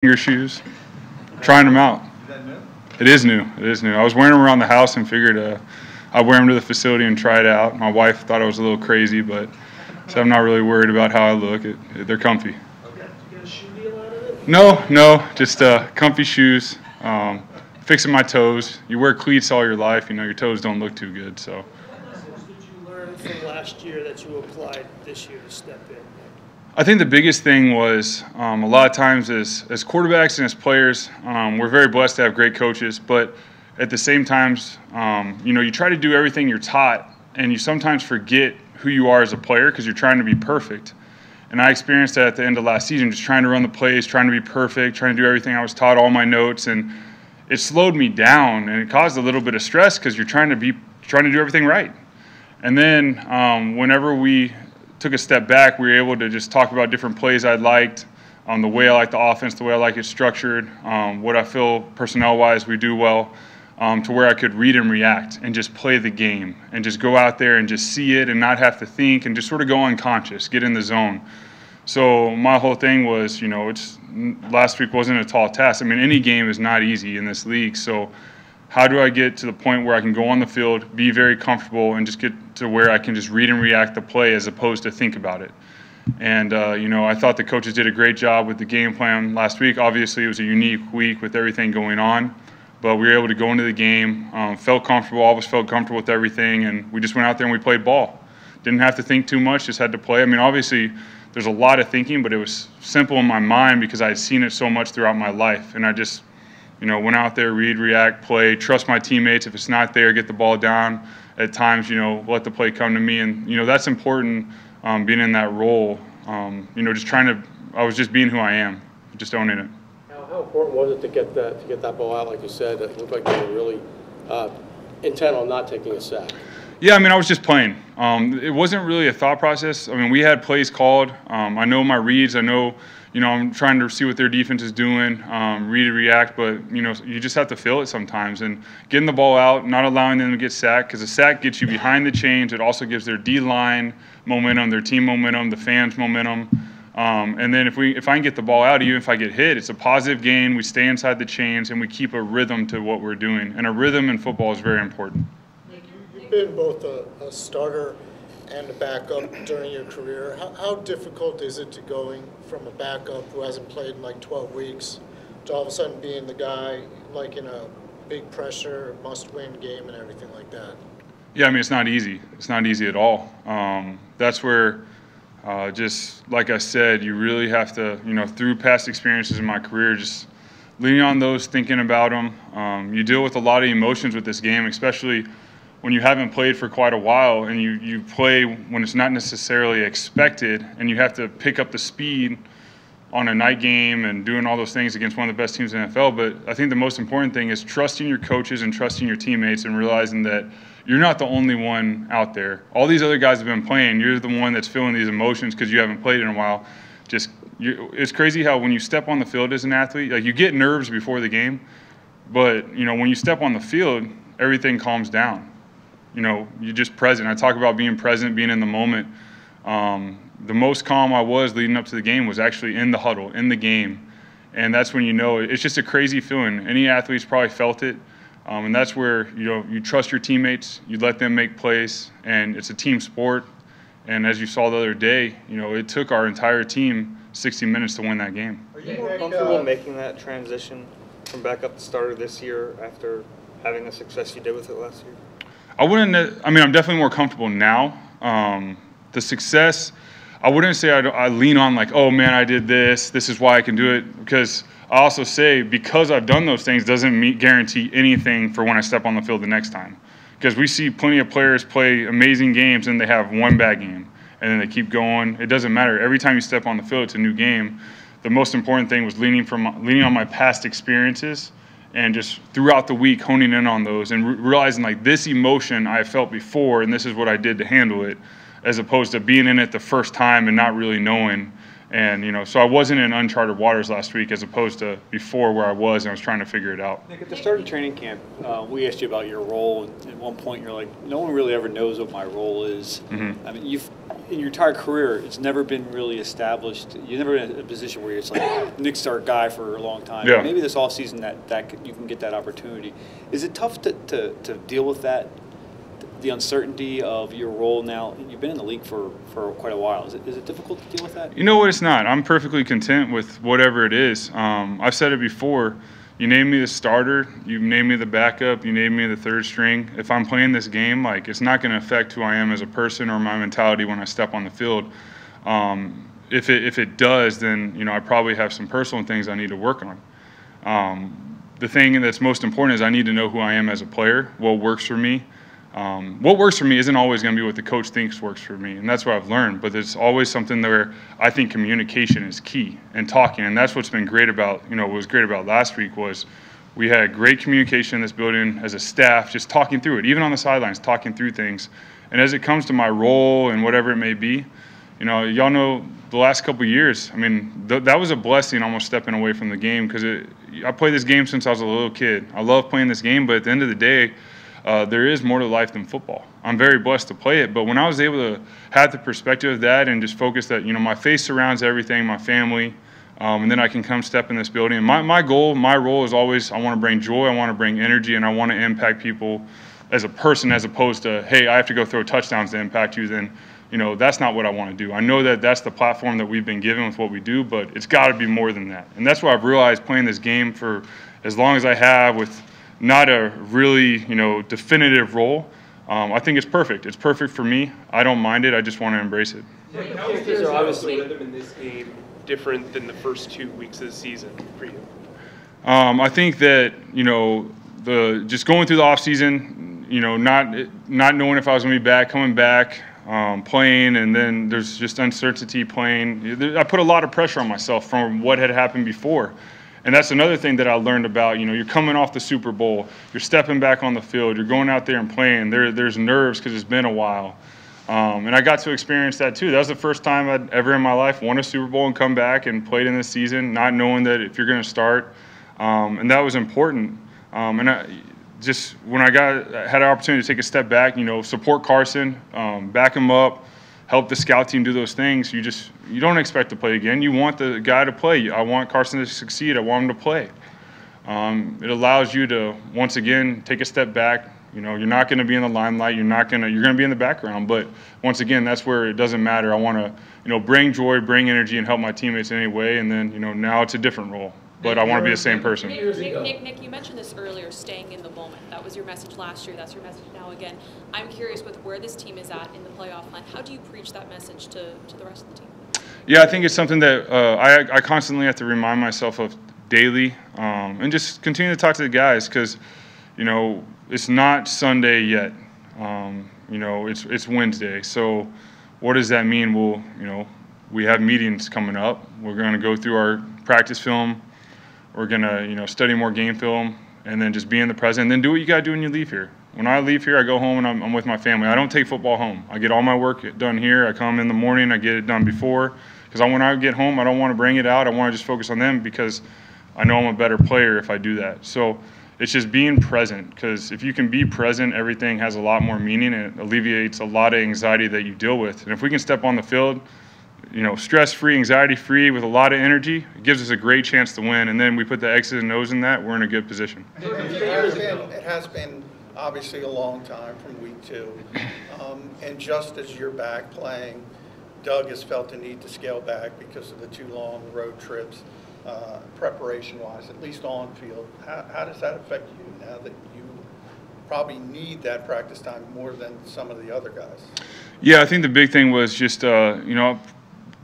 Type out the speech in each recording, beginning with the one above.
your shoes, trying them out. Is that new? It is new. It is new. I was wearing them around the house and figured I'd wear them to the facility and try it out. My wife thought I was a little crazy, but so I'm not really worried about how I look. They're comfy. Okay. You get a shoe deal out of it? No, just comfy shoes. Fixing my toes. You wear cleats all your life, your toes don't look too good. So. What lessons did you learn from last year that you applied this year to step in? I think the biggest thing was a lot of times as quarterbacks and as players, we're very blessed to have great coaches, but at the same times, you try to do everything you're taught, and you sometimes forget who you are as a player because you're trying to be perfect. And I experienced that at the end of last season, just trying to run the plays, trying to be perfect, trying to do everything I was taught, all my notes, and it slowed me down, and it caused a little bit of stress because you're trying to do everything right. And then whenever we took a step back, we were able to just talk about different plays I liked, the way I like the offense, the way I like it structured, what I feel personnel-wise we do well, to where I could read and react and just play the game and just go out there and just see it and not have to think and just sort of go unconscious, get in the zone. So my whole thing was, last week wasn't a tall task. I mean, any game is not easy in this league. So how do I get to the point where I can go on the field, be very comfortable, and just get to where I can just read and react the play as opposed to think about it? And, I thought the coaches did a great job with the game plan last week. Obviously, it was a unique week with everything going on, but we were able to go into the game, felt comfortable, all of us felt comfortable with everything, and we just went out there and we played ball. Didn't have to think too much, just had to play. I mean, obviously, there's a lot of thinking, but it was simple in my mind because I had seen it so much throughout my life, and I just went out there, read, react, play, trust my teammates. If it's not there, get the ball down. At times, let the play come to me. And, that's important, being in that role. I was just being who I am, just owning it. How important was it to get that ball out, like you said? It looked like they were really intent on not taking a sack. Yeah, I was just playing. It wasn't really a thought process. We had plays called. I know my reads. I know, I'm trying to see what their defense is doing, read and react, but, you just have to feel it sometimes. And getting the ball out, not allowing them to get sacked, because a sack gets you behind the chains. It also gives their D-line momentum, their team momentum, the fans momentum. And then if I can get the ball out, even if I get hit, it's a positive gain. We stay inside the chains, and we keep a rhythm to what we're doing. And a rhythm in football is very important. You've been both a starter and a backup during your career. How difficult is it to going from a backup who hasn't played in like 12 weeks to all of a sudden being the guy like in a big pressure, must-win game and everything like that? Yeah, it's not easy. It's not easy at all. That's where, just like I said, you really have to, through past experiences in my career, just leaning on those, thinking about them. You deal with a lot of emotions with this game, especially when you haven't played for quite a while and you play when it's not necessarily expected, and you have to pick up the speed on a night game and doing all those things against one of the best teams in the NFL. But I think the most important thing is trusting your coaches and trusting your teammates and realizing that you're not the only one out there. All these other guys have been playing. You're the one that's feeling these emotions because you haven't played in a while. It's crazy how when you step on the field as an athlete, like you get nerves before the game, but when you step on the field, everything calms down. You're just present. I talk about being present, being in the moment. The most calm I was leading up to the game was actually in the huddle, in the game. And that's when it's just a crazy feeling. Any athlete's probably felt it. And that's where, you trust your teammates, you let them make plays, and it's a team sport. And as you saw the other day, it took our entire team 60 minutes to win that game. Are you more comfortable making that transition from backup to starter this year after having the success you did with it last year? I'm definitely more comfortable now. The success, I wouldn't say I lean on like, oh man, I did this is why I can do it. Because I also say, because I've done those things doesn't guarantee anything for when I step on the field the next time. Because we see plenty of players play amazing games and they have one bad game. And then they keep going. It doesn't matter. Every time you step on the field, it's a new game. The most important thing was leaning on my past experiences and just throughout the week honing in on those and realizing like this emotion I felt before and this is what I did to handle it, as opposed to being in it the first time and not really knowing. And, so I wasn't in uncharted waters last week as opposed to before where I was and I was trying to figure it out. Nick, at the start of training camp, we asked you about your role, and at one point you're like, no one really ever knows what my role is. Mm-hmm. in your entire career, it's never been really established. You've never been in a position where it's like Nick's our guy for a long time. Yeah. Maybe this offseason you can get that opportunity. Is it tough to deal with that, the uncertainty of your role now? You've been in the league for quite a while. Is it difficult to deal with that? You know what? It's not. I'm perfectly content with whatever it is. I've said it before. You name me the starter, you name me the backup, you name me the third string. If I'm playing this game, like, it's not going to affect who I am as a person or my mentality when I step on the field. If it does, then I probably have some personal things I need to work on. The thing that's most important is I need to know who I am as a player, what works for me. What works for me isn't always going to be what the coach thinks works for me, and that's what I've learned. But it's always something where I think communication is key and talking, and that's what's been great about, what was great about last week was we had great communication in this building as a staff, just talking through it, even on the sidelines, talking through things. And as it comes to my role and whatever it may be, y'all know the last couple of years, I mean, that was a blessing almost stepping away from the game because I played this game since I was a little kid. I love playing this game, but at the end of the day, there is more to life than football. I'm very blessed to play it, but when I was able to have the perspective of that and just focus that, my face surrounds everything, my family, and then I can come step in this building. And my goal, my role is always I want to bring joy, I want to bring energy, and I want to impact people as a person as opposed to, hey, I have to go throw touchdowns to impact you. Then, that's not what I want to do. I know that that's the platform that we've been given with what we do, but it's got to be more than that. And that's what I've realized playing this game for as long as I have with not a really, definitive role. I think it's perfect. It's perfect for me. I don't mind it. I just want to embrace it. How is the rhythm in this game different than the first 2 weeks of the season for you? I think that, just going through the off season, not knowing if I was going to be back, coming back, playing, and then there's just uncertainty playing. I put a lot of pressure on myself from what had happened before. And that's another thing that I learned about. You're coming off the Super Bowl. You're stepping back on the field. You're going out there and playing. There's nerves because it's been a while. And I got to experience that too. That was the first time I'd ever in my life won a Super Bowl and come back and played in this season, not knowing that if you're going to start. And that was important. And when I had an opportunity to take a step back, support Carson, back him up, help the scout team do those things, you don't expect to play again. You want the guy to play. I want Carson to succeed. I want him to play. It allows you to, once again, take a step back. You're not going to be in the limelight. You're going to be in the background. But once again, that's where it doesn't matter. I want to, bring joy, bring energy, and help my teammates in any way. And then, now it's a different role. But I want to be the same person. Nick, you mentioned this earlier, staying in the moment. That was your message last year. That's your message now again. I'm curious with where this team is at in the playoff line. How do you preach that message to the rest of the team? Yeah, I think it's something that I constantly have to remind myself of daily, and just continue to talk to the guys because, it's not Sunday yet. It's Wednesday. So what does that mean? We have meetings coming up. We're going to go through our practice film. We're going to, study more game film and then just be in the present and then do what you got to do when you leave here. When I leave here, I go home and I'm with my family. I don't take football home. I get all my work done here. I come in the morning. I get it done before because when I get home, I don't want to bring it out. I want to just focus on them because I know I'm a better player if I do that. So it's just being present because if you can be present, everything has a lot more meaning and it alleviates a lot of anxiety that you deal with. And if we can step on the field, stress-free, anxiety-free, with a lot of energy, it gives us a great chance to win. And then we put the X's and O's in that, we're in a good position. It has been obviously a long time from week 2. And just as you're back playing, Doug has felt the need to scale back because of the 2 long road trips, preparation-wise, at least on field. How does that affect you now that you probably need that practice time more than some of the other guys? Yeah, I think the big thing was just,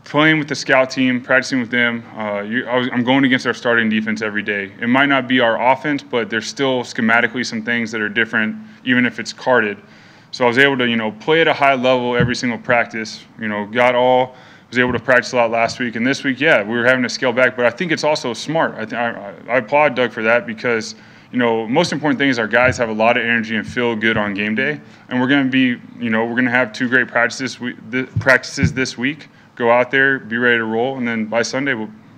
playing with the scout team, practicing with them. I'm going against our starting defense every day. It might not be our offense, but there's still schematically some things that are different, even if it's carded. So I was able to, play at a high level every single practice. Was able to practice a lot last week. And this week, we were having to scale back. But I think it's also smart. I applaud Doug for that because, most important thing is our guys have a lot of energy and feel good on game day. And we're going to be, we're going to have 2 great practices this week. Go out there, be ready to roll, and then by Sunday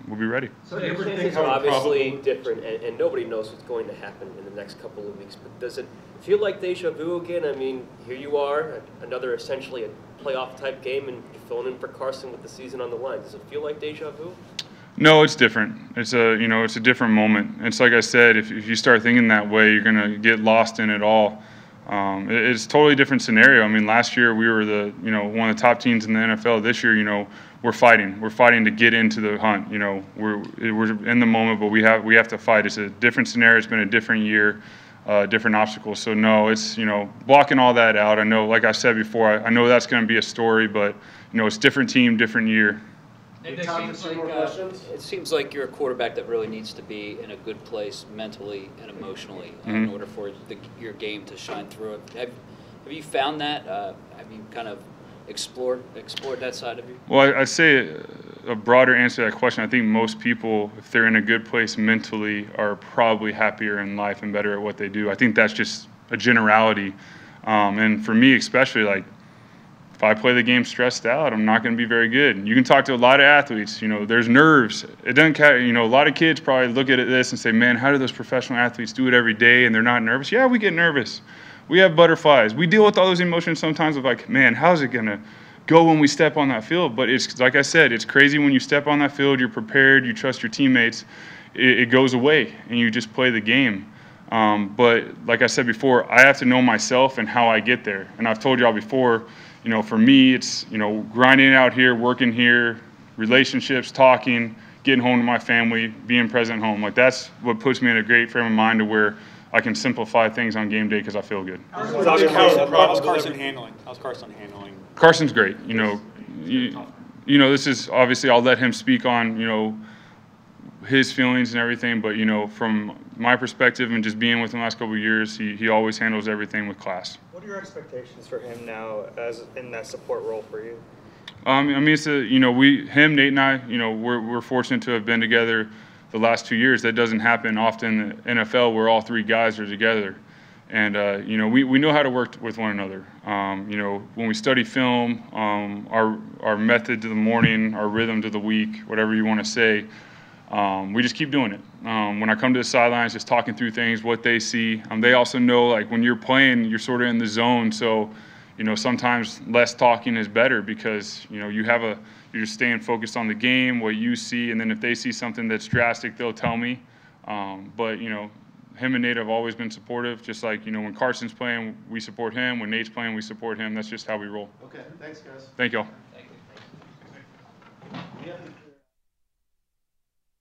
we'll be ready. Circumstances are obviously different, and nobody knows what's going to happen in the next couple of weeks. But does it feel like deja vu again? I mean, here you are, another essentially a playoff-type game, and you're filling in for Carson with the season on the line. Does it feel like deja vu? No, it's different. It's a different moment. It's like I said, if you start thinking that way, you're going to get lost in it all. It's a totally different scenario. I mean, last year we were one of the top teams in the NFL. This year, we're fighting. We're fighting to get into the hunt. We're in the moment, but we have to fight. It's a different scenario. It's been a different year, different obstacles. So no, it's blocking all that out. I know, like I said before, I know that's going to be a story, but it's different team, different year. It seems like you're a quarterback that really needs to be in a good place mentally and emotionally in order for your game to shine through. Have you found that? Have you kind of explored that side of you? Well, I'd say a broader answer to that question. I think most people, if they're in a good place mentally, are probably happier in life and better at what they do. I think that's just a generality. And for me especially, if I play the game stressed out, I'm not going to be very good. You can talk to a lot of athletes. There's nerves. It doesn't care. A lot of kids probably look at this and say, man, how do those professional athletes do it every day and they're not nervous? Yeah, we get nervous. We have butterflies. We deal with all those emotions sometimes of man, how's it going to go when we step on that field? But it's like I said, it's crazy when you step on that field, you're prepared, you trust your teammates. It goes away and you just play the game. But like I said before, I have to know myself and how I get there. And I've told y'all before, for me, it's, grinding out here, working here, relationships, talking, getting home to my family, being present at home. That's what puts me in a great frame of mind to where I can simplify things on game day because I feel good. How's Carson handling? Carson's great. This is obviously, I'll let him speak on, his feelings and everything. But, from my perspective and just being with him the last couple of years, he always handles everything with class. What are your expectations for him now as in that support role for you? It's him, Nate, and I, we're fortunate to have been together the last 2 years. That doesn't happen often in the NFL where all three guys are together. And, we know how to work with one another. When we study film, our method to the morning, our rhythm to the week, whatever you want to say, we just keep doing it. When I come to the sidelines, just talking through things, what they see. They also know, when you're playing, you're sort of in the zone. So, sometimes less talking is better because, you're just staying focused on the game, what you see, and then if they see something that's drastic, they'll tell me. But, him and Nate have always been supportive, just like, when Carson's playing, we support him. When Nate's playing, we support him. That's just how we roll. Okay, thanks, guys. Thank y'all. Thank you.